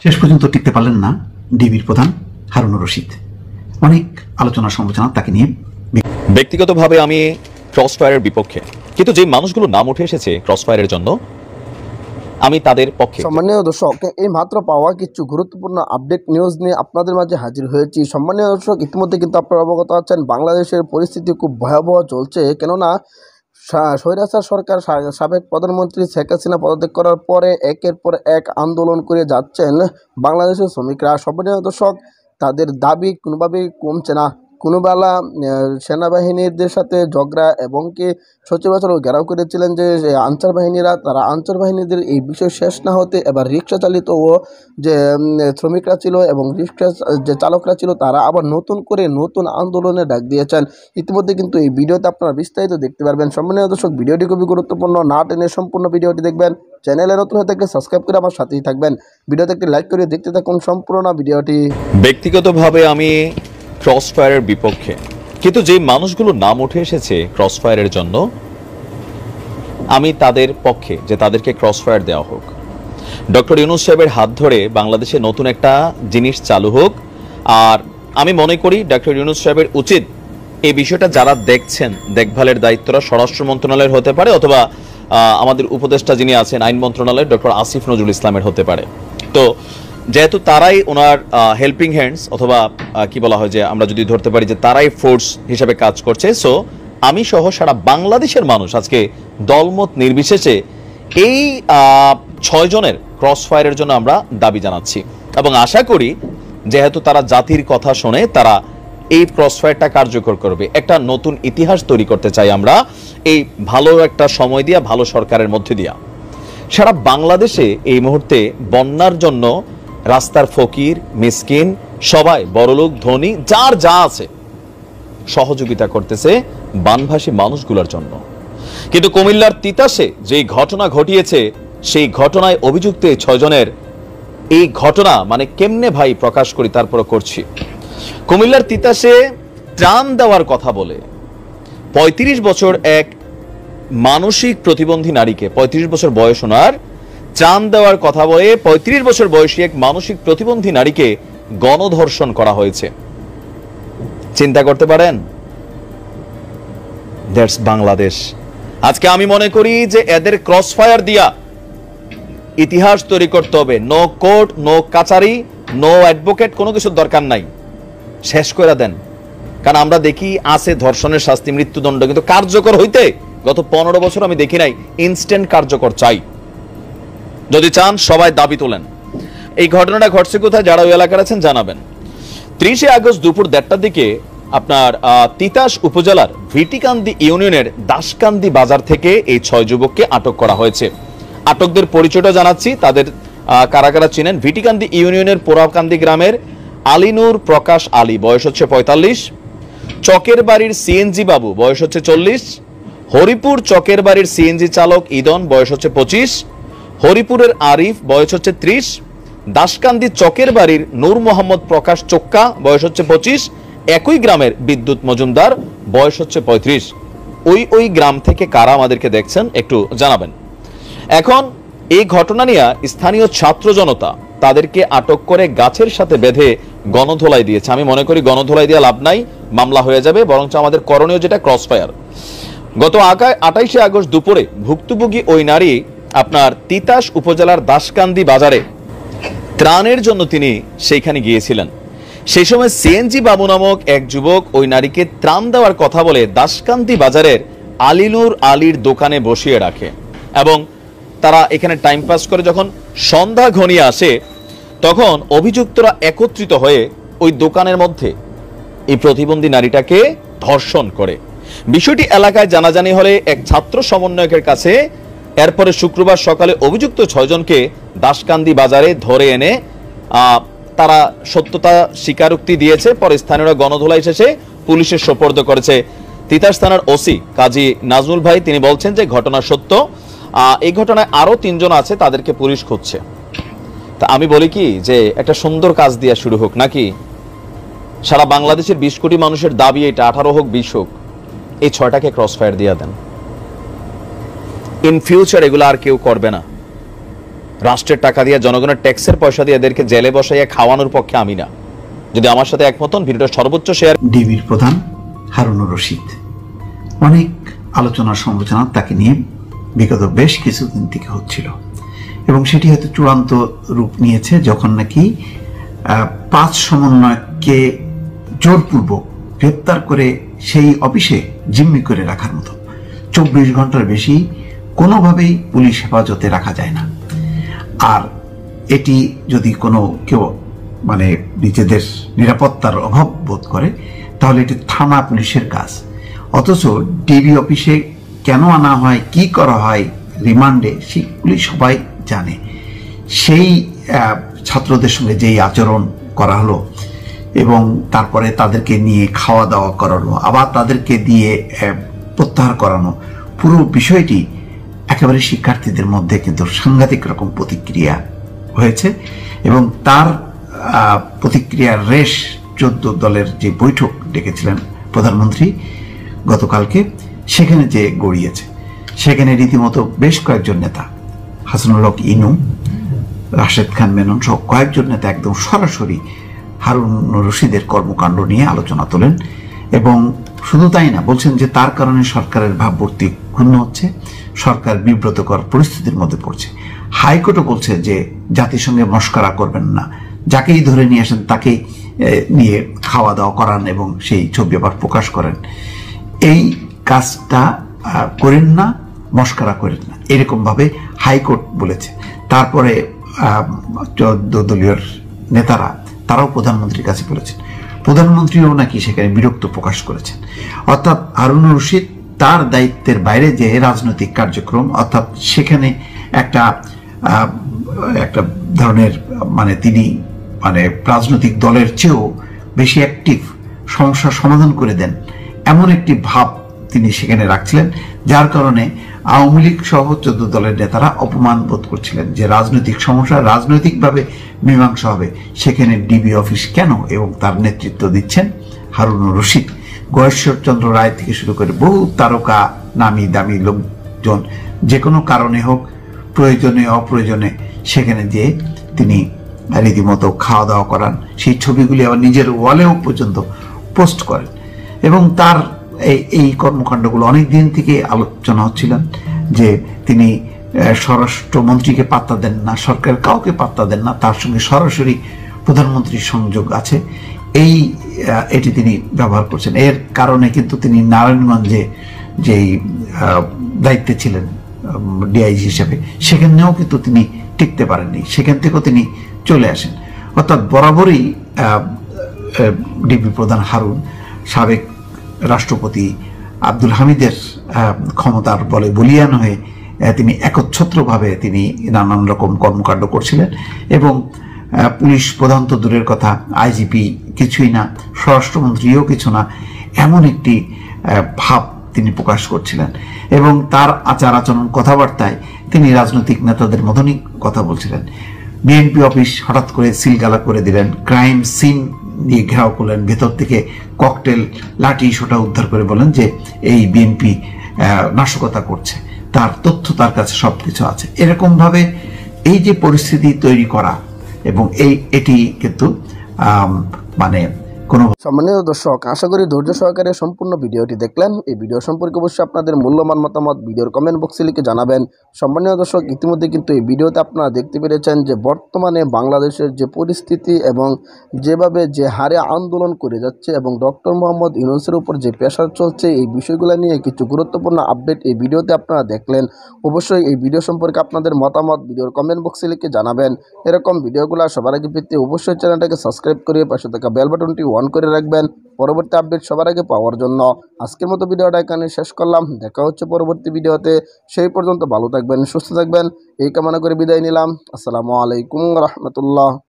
শেষ পর্যন্ত টিকতে পারলেন না ডিবির প্রধান হারুনুর রশিদ। অনেক আলোচনা সমালোচনা তাকে নিয়ে। ব্যক্তিগতভাবে আমি ক্রসফায়ারের বিপক্ষে, কিন্তু যে মানুষগুলো নাম উঠে এসেছে ক্রসফায়ারের জন্য আমি তাদের পক্ষে। সম্মানীয় দর্শক, এই মাত্র পাওয়া কিছু গুরুত্বপূর্ণ আপডেট নিউজ নিয়ে আপনাদের মাঝে হাজির হয়েছি। সম্মানীয় দর্শক, ইতিমধ্যে কিন্তু আপনারা অবগত আছেন বাংলাদেশের পরিস্থিতি খুব ভয়াবহ চলছে। কেননা স্বৈরাচার সরকার সাবেক প্রধানমন্ত্রী শেখ হাসিনা পদত্যাগ করার পরে একের পর এক আন্দোলন করে যাচ্ছেন বাংলাদেশের শ্রমিকরা। সম্মানীয় দর্শক, তাদের দাবি কোনোভাবেই কমছে না। কোনোবেলা সেনাবাহিনীদের সাথে ঝগড়া এবং কি সচিবালয় ঘেরাও করেছিলেন যে আনসার বাহিনীরা, তারা আনসার বাহিনীদের এই বিষয় শেষ না হতে এবার রিক্সা চালিত ও যে শ্রমিকরা ছিল এবং রিক্সা যে চালকরা ছিল তারা আবার নতুন করে নতুন আন্দোলনে ডাক দিয়েছেন। ইতিমধ্যে কিন্তু এই ভিডিওতে আপনারা বিস্তারিত দেখতে পারবেন। সম্মানীয় দর্শক, ভিডিওটি খুবই গুরুত্বপূর্ণ, না টেনে সম্পূর্ণ ভিডিওটি দেখবেন। চ্যানেলে নতুন হয়ে থাকলে সাবস্ক্রাইব করে আমার সাথেই থাকবেন। ভিডিওতে একটি লাইক করে দেখতে থাকুন সম্পূর্ণ ভিডিওটি। ব্যক্তিগতভাবে আমি ক্রসফায়ারের বিপক্ষে, কিন্তু যে মানুষগুলো নাম উঠে এসেছে ক্রসফায়ারের জন্য আমি তাদের পক্ষে, যে তাদেরকে ক্রসফায়ার দেওয়া হোক। ডক্টর ইউনূস সাহেবের হাত ধরে বাংলাদেশে নতুন একটা জিনিস চালু হোক। আর আমি মনে করি ডক্টর ইউনূস সাহেবের উচিত এই বিষয়টা যারা দেখছেন, দেখভালের দায়িত্বটা স্বরাষ্ট্র মন্ত্রণালয়ের হতে পারে অথবা আমাদের উপদেষ্টা যিনি আছেন আইন মন্ত্রণালয়ের ডক্টর আসিফ নজরুল ইসলামের হতে পারে। তো যেহেতু তারাই ওনার হেল্পিং হ্যান্ডস অথবা কি বলা হয়, যে আমরা যদি ধরতে পারি যে তারাই ফোর্স হিসেবে কাজ করছে, সো আমি সহ সারা বাংলাদেশের মানুষ আজকে দলমত নির্বিশেষে এই 6 জনের ক্রসফায়ারের জন্য আমরা দাবি জানাচ্ছি এবং আশা করি যেহেতু তারা জাতির কথা শোনে, তারা এই ক্রসফায়ারটা কার্যকর করবে। একটা নতুন ইতিহাস তৈরি করতে চাই আমরা এই ভালো একটা সময় দিয়া, ভালো সরকারের মধ্যে দিয়া। সারা বাংলাদেশে এই মুহূর্তে বন্যার জন্য রাস্তার ফকির মিসকিন সবাই, বড়লোক ধনী যার যা আছে, সহযোগিতা করতেছে বানভাসী মানুষগুলোর জন্য। কিন্তু কুমিল্লার তিতাসে যে ঘটনা ঘটিয়েছে, সেই ঘটনায় অভিযুক্ত 6 জনের এই ঘটনা মানে কেমনে ভাই প্রকাশ করি, তারপরে করছি। কুমিল্লার তিতাসে ত্রাণ দেওয়ার কথা বলে 35 বছর এক মানসিক প্রতিবন্ধী নারীকে, 35 বছর বয়স ওনার, ত্রাণ দেওয়ার কথা বলে 35 বছর বয়সী এক মানসিক প্রতিবন্ধী নারীকে গণধর্ষণ করা হয়েছে। চিন্তা করতে পারেন? দ্যাটস বাংলাদেশ। আজকে আমি মনে করি যে এদের ক্রসফায়ার দিয়া ইতিহাস তৈরি করতে হবে। নো কোর্ট, নো কাচারি, নো অ্যাডভোকেট, কোনো কিছুর দরকার নাই, শেষ করে দেন। কারণ আমরা দেখি আছে ধর্ষণের শাস্তি, মৃত্যুদণ্ড, কিন্তু কার্যকর হইতে গত 15 বছর আমি দেখি নাই। ইনস্ট্যান্ট কার্যকর চাই। যদি চান সবাই দাবি তোলেন। এই ঘটনাটা ঘটছে কোথায়, যারা ওই এলাকার আছেন জানাবেন। 30 আগস্ট দুপুর 1টার দিকে আপনার তিতাস উপজেলার ভিটিকান্দি ইউনিয়নের দাসকান্দি বাজার থেকে এই 6 যুবককে আটক করা হয়েছে। আটকদের পরিচয়টা জানাচ্ছি, তাদের কারা কারা চিনেন। ভিটিকান্দি ইউনিয়নের পোড়াকান্দি গ্রামের আলিনুর প্রকাশ আলী, বয়স হচ্ছে 45। চকের বাড়ির সিএনজি বাবু, বয়স হচ্ছে 40। হরিপুর চকের বাড়ির সিএনজি চালক ইদন, বয়স হচ্ছে 25। হরিপুরের আরিফ, বয়স হচ্ছে 30। দাসকান্দি চকের বাড়ির নূর মোহাম্মদ প্রকাশ চোক্কা, বয়স হচ্ছে 25। একই গ্রামের বিদ্যুৎ মজুমদার, বয়স হচ্ছে 35। ওই গ্রাম থেকে কারা আমাদেরকে দেখছেন একটু জানাবেন। এখন এই ঘটনা নিয়ে স্থানীয় ছাত্র জনতা তাদেরকে আটক করে গাছের সাথে বেঁধে গণধোলাই দিয়েছে। আমি মনে করি গণধোলাই দিয়ে লাভ নাই, মামলা হয়ে যাবে। বরঞ্চ আমাদের করণীয় যেটা ক্রসফায়ার। গত 28 আগস্ট দুপুরে ভুক্তভোগী ওই নারী আপনার তিতাস উপজেলার দাসকান্দি বাজারে ত্রাণের জন্য তিনি সেইখানে গিয়েছিলেন। সেই সময় সিএনজি বাবু নামক এক যুবক ওই নারীকে ত্রাণ দেওয়ার কথা বলে দাসকান্দি বাজারের আলিনুর আলীর দোকানে বসিয়ে রাখে এবং তারা এখানে টাইম পাস করে। যখন সন্ধ্যা ঘনিয়ে আসে তখন অভিযুক্তরা একত্রিত হয়ে ওই দোকানের মধ্যে এই প্রতিবন্ধী নারীটাকে ধর্ষণ করে। বিষয়টি এলাকায় জানাজানি হলে এক ছাত্র সমন্বয়কের কাছে এরপরে শুক্রবার সকালে অভিযুক্ত 6 জনকে দাসকান্দি বাজারে ধরে এনে তারা সত্যতা স্বীকারোক্তি দিয়েছে। পরে স্থানীয়রা গণধোলাই শেষে পুলিশের সোপর্দ করেছে। তিতাস থানার ওসি কাজী নাজমুল ভাই তিনি বলছেন যে ঘটনা সত্য। এই ঘটনায় আরো 3 জন আছে, তাদেরকে পুলিশ খুঁজছে। তা আমি বলি কি যে একটা সুন্দর কাজ দিয়া শুরু হোক নাকি? সারা বাংলাদেশের 20 কোটি মানুষের দাবি এটা, 18 হোক 20 হোক, এই 6টাকে ক্রসফায়ার দিয়ে দেন। ইন ফিউচার এগুলো আর কেউ করবে না। রাষ্ট্রের টাকা দিয়ে, জনগণের ট্যাক্সের পয়সা দিয়ে এদেরকে জেলে বসাইয়া খাওয়ানোর পক্ষে আমি না। যদি আমার সাথে একমত হন, ভিডিওটা সর্বোচ্চ শেয়ার। ডিবির প্রধান হারুনুর রশিদ, অনেক আলোচনা সমালোচনা তাকে নিয়ে বিগত বেশ কিছুদিন থেকে হচ্ছিল, এবং সেটি হয়তো চূড়ান্ত রূপ নিয়েছে যখন নাকি 5 সমন্বয়ককে জোরপূর্বক গ্রেপ্তার করে সেই অফিসে জিম্মি করে রাখার মতো 24 ঘন্টার বেশি কোনোভাবেই পুলিশ হেফাজতে রাখা যায় না। আর এটি যদি কোনো কেউ মানে নিজেদের নিরাপত্তার অভাব বোধ করে, তাহলে এটি থানা পুলিশের কাজ। অথচ ডিবি অফিসে কেন আনা হয়, কি করা হয় রিমান্ডে, সেগুলি সবাই জানে। সেই ছাত্রদের সঙ্গে যেই আচরণ করা হলো এবং তারপরে তাদেরকে নিয়ে খাওয়া দাওয়া করানো, আবার তাদেরকে দিয়ে প্রত্যাহার করানো, পুরো বিষয়টি একেবারে শিক্ষার্থীদের মধ্যে কিন্তু সাংঘাতিক রকম প্রতিক্রিয়া হয়েছে। এবং তার প্রতিক্রিয়ার রেশ 14 দলের যে বৈঠক ডেকেছিলেন প্রধানমন্ত্রী গতকালকে, সেখানে যে গড়িয়েছে, সেখানে রীতিমতো বেশ কয়েকজন নেতা, হাসানুল হক ইনু, রাশেদ খান মেনন সহ কয়েকজন নেতা একদম সরাসরি হারুনুর রশিদের কর্মকাণ্ড নিয়ে আলোচনা তোলেন। এবং শুধু তাই না, বলছেন যে তার কারণে সরকারের ভাবমূর্তি ক্ষুণ্ণ হচ্ছে, সরকার বিব্রতকর পরিস্থিতির মধ্যে পড়ছে। হাইকোর্টও বলছে যে জাতিসংঘে মস্করা করবেন না, যাকেই ধরে নিয়ে আসেন তাকেই নিয়ে খাওয়া দাওয়া করান এবং সেই ছবি আবার প্রকাশ করেন। এই কাজটা করেন না, মস্করা করেন না, এরকমভাবে হাইকোর্ট বলেছে। তারপরে 14 দলীয় নেতারা তারাও প্রধানমন্ত্রীর কাছে বলেছেন, প্রধানমন্ত্রীও নাকি সেখানে বিরক্ত প্রকাশ করেছেন। অর্থাৎ হারুনুর রশিদ তার দায়িত্বের বাইরে যে রাজনৈতিক কার্যক্রম, অর্থাৎ সেখানে একটা ধরনের মানে তিনি মানে রাজনৈতিক দলের চেয়েও বেশি অ্যাক্টিভ, সমস্যার সমাধান করে দেন এমন একটি ভাব তিনি সেখানে রাখছিলেন, যার কারণে আওয়ামী লীগ সহ 14 দলের নেতারা অপমান বোধ করছিলেন যে রাজনৈতিক সমস্যা রাজনৈতিকভাবে মীমাংসা হবে, সেখানে ডিবি অফিস কেন, এবং তার নেতৃত্ব দিচ্ছেন হারুনুর রশিদ। গয়েশ্বরচন্দ্র রায় থেকে শুরু করে বহু তারকা, নামি দামি লোকজন যে কোনো কারণে হোক, প্রয়োজনে অপ্রয়োজনে সেখানে যেয়ে তিনি রীতিমতো খাওয়া দাওয়া করান, সেই ছবিগুলি আবার নিজের ওয়ালেও পর্যন্ত পোস্ট করেন। এবং তার এই কর্মকাণ্ডগুলো অনেক দিন থেকে আলোচনা হচ্ছিলেন যে তিনি স্বরাষ্ট্রমন্ত্রীকে পাত্তা দেন না, সরকার কাউকে পাত্তা দেন না, তার সঙ্গে সরাসরি প্রধানমন্ত্রীর সংযোগ আছে, এটি তিনি ব্যবহার করছেন। এর কারণে কিন্তু তিনি নারায়ণগঞ্জে যেই দায়িত্বে ছিলেন ডিআইজি হিসেবে, সেখানেও কিন্তু তিনি টিকতে পারেননি, সেখান থেকেও তিনি চলে আসেন। অর্থাৎ বরাবরই ডিবি প্রধান হারুন সাবেক রাষ্ট্রপতি আব্দুল হামিদের ক্ষমতার বলে বলিয়ান হয়ে তিনি একচ্ছত্রভাবে তিনি নানান রকম কর্মকাণ্ড করছিলেন। এবং পুলিশ প্রধান তো দূরের কথা, আইজিপি কিছুই না, স্বরাষ্ট্রমন্ত্রীও কিছু না, এমন একটি ভাব তিনি প্রকাশ করছিলেন। এবং তার আচার আচরণ, কথাবার্তায় তিনি রাজনৈতিক নেতাদের মতনই কথা বলছিলেন। বিএনপি অফিস হঠাৎ করে সিলগালা করে দিলেন, ক্রাইম সিন দিয়ে ঘেরাও করলেন, ভেতর থেকে ককটেল, লাঠি সোটা উদ্ধার করে বলেন যে এই বিএনপি নাশকতা করছে, তার তথ্য তার কাছে সবকিছু আছে। এরকম ভাবে এই যে পরিস্থিতি তৈরি করা, এবং এটি কিন্তু মানে কোনো। সম্মানিত দর্শক, আশা করি ধৈর্য সহকারে সম্পূর্ণ ভিডিওটি দেখলেন। এই ভিডিও সম্পর্কে অবশ্যই আপনাদের মূল্যবান মতামত ভিডিওর কমেন্ট বক্সে লিখে জানাবেন। সম্মানিত দর্শক, ইতিমধ্যে কিন্তু এই ভিডিওতে আপনারা দেখতে পেরেছেন যে বর্তমানে বাংলাদেশের যে পরিস্থিতি এবং যেভাবে যে হারে আন্দোলন করে যাচ্ছে এবং ডক্টর মোহাম্মদ ইউনূসের উপর যে প্রেশার চলছে, এই বিষয়গুলো নিয়ে কিছু গুরুত্বপূর্ণ আপডেট এই ভিডিওতে আপনারা দেখলেন। অবশ্যই এই ভিডিও সম্পর্কে আপনাদের মতামত ভিডিওর কমেন্ট বক্সে লিখে জানাবেন। এরকম ভিডিওগুলো সবার আগে পেতে অবশ্যই চ্যানেলটাকে সাবস্ক্রাইব করে পাশে থাকা বেল বাটনটি অন করে রাখবেন পরবর্তী আপডেট সবার আগে পাওয়ার জন্য। আজকের মতো ভিডিওটা এখানে শেষ করলাম, দেখা হচ্ছে পরবর্তী ভিডিওতে। সেই পর্যন্ত ভালো থাকবেন, সুস্থ থাকবেন, এই কামনা করে বিদায় নিলাম। আসসালামু আলাইকুম রহমতুল্লাহ।